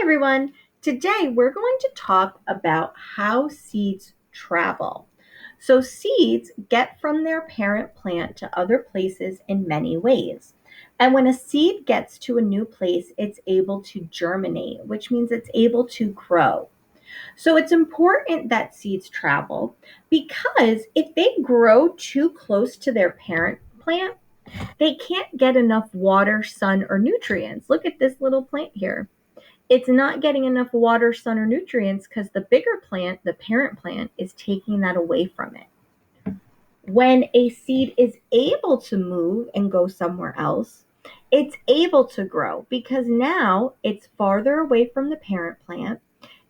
everyone. Today we're going to talk about how seeds travel. So, seeds get from their parent plant to other places in many ways. And when a seed gets to a new place, it's able to germinate, which means it's able to grow. So, it's important that seeds travel because if they grow too close to their parent plant, they can't get enough water, sun, or nutrients. Look at this little plant here. It's not getting enough water, sun, or nutrients because the bigger plant, the parent plant, is taking that away from it. When a seed is able to move and go somewhere else, it's able to grow because now it's farther away from the parent plant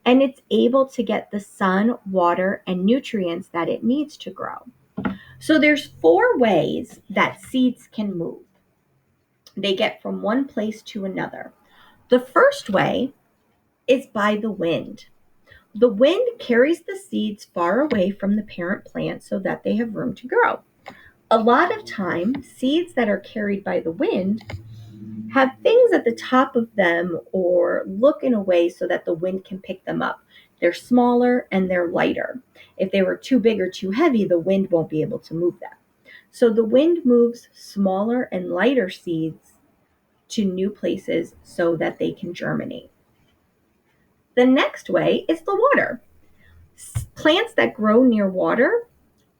and it's able to get the sun, water, and nutrients that it needs to grow. So there's four ways that seeds can move. They get from one place to another. The first way is by the wind. The wind carries the seeds far away from the parent plant so that they have room to grow. A lot of time, seeds that are carried by the wind have things at the top of them or look in a way so that the wind can pick them up. They're smaller and they're lighter. If they were too big or too heavy, the wind won't be able to move them. So the wind moves smaller and lighter seeds to new places so that they can germinate. The next way is the water. Plants that grow near water,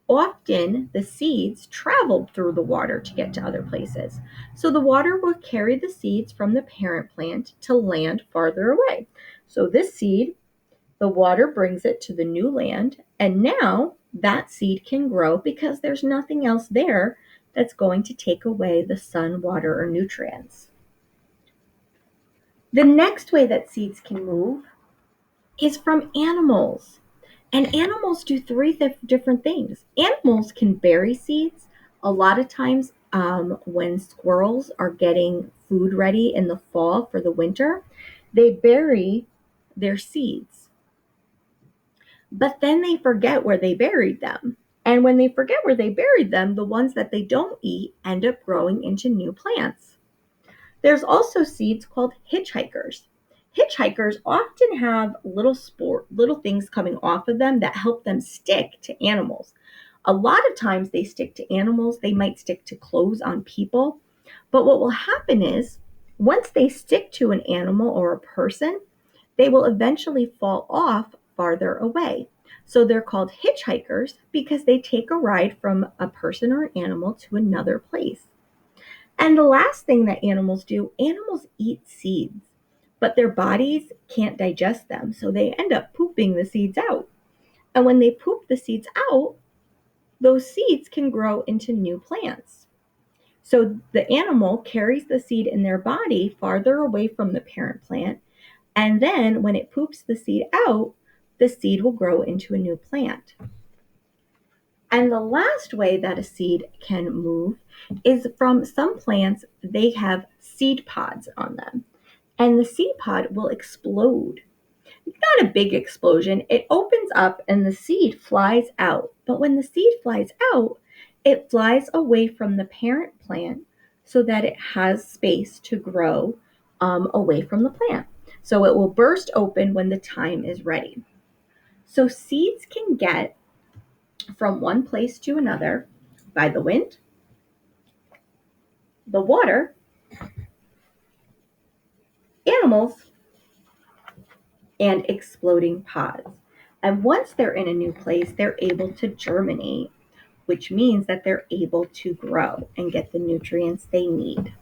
often the seeds travel through the water to get to other places. So the water will carry the seeds from the parent plant to land farther away. So this seed, the water brings it to the new land, and now that seed can grow because there's nothing else there that's going to take away the sun, water, or nutrients. The next way that seeds can move is from animals. And animals do three different things. Animals can bury seeds. A lot of times, when squirrels are getting food ready in the fall for the winter, they bury their seeds. But then they forget where they buried them. And when they forget where they buried them, the ones that they don't eat end up growing into new plants. There's also seeds called hitchhikers. Hitchhikers often have little things coming off of them that help them stick to animals. A lot of times they stick to animals, they might stick to clothes on people. But what will happen is once they stick to an animal or a person, they will eventually fall off farther away. So they're called hitchhikers because they take a ride from a person or an animal to another place. And the last thing that animals do, animals eat seeds, but their bodies can't digest them. So they end up pooping the seeds out. And when they poop the seeds out, those seeds can grow into new plants. So the animal carries the seed in their body farther away from the parent plant. And then when it poops the seed out, the seed will grow into a new plant. And the last way that a seed can move is from some plants, they have seed pods on them. And the seed pod will explode. Not a big explosion. It opens up and the seed flies out. But when the seed flies out, it flies away from the parent plant so that it has space to grow away from the plant. So it will burst open when the time is ready. So seeds can get from one place to another by the wind, the water, animals, and exploding pods. And once they're in a new place, they're able to germinate, which means that they're able to grow and get the nutrients they need.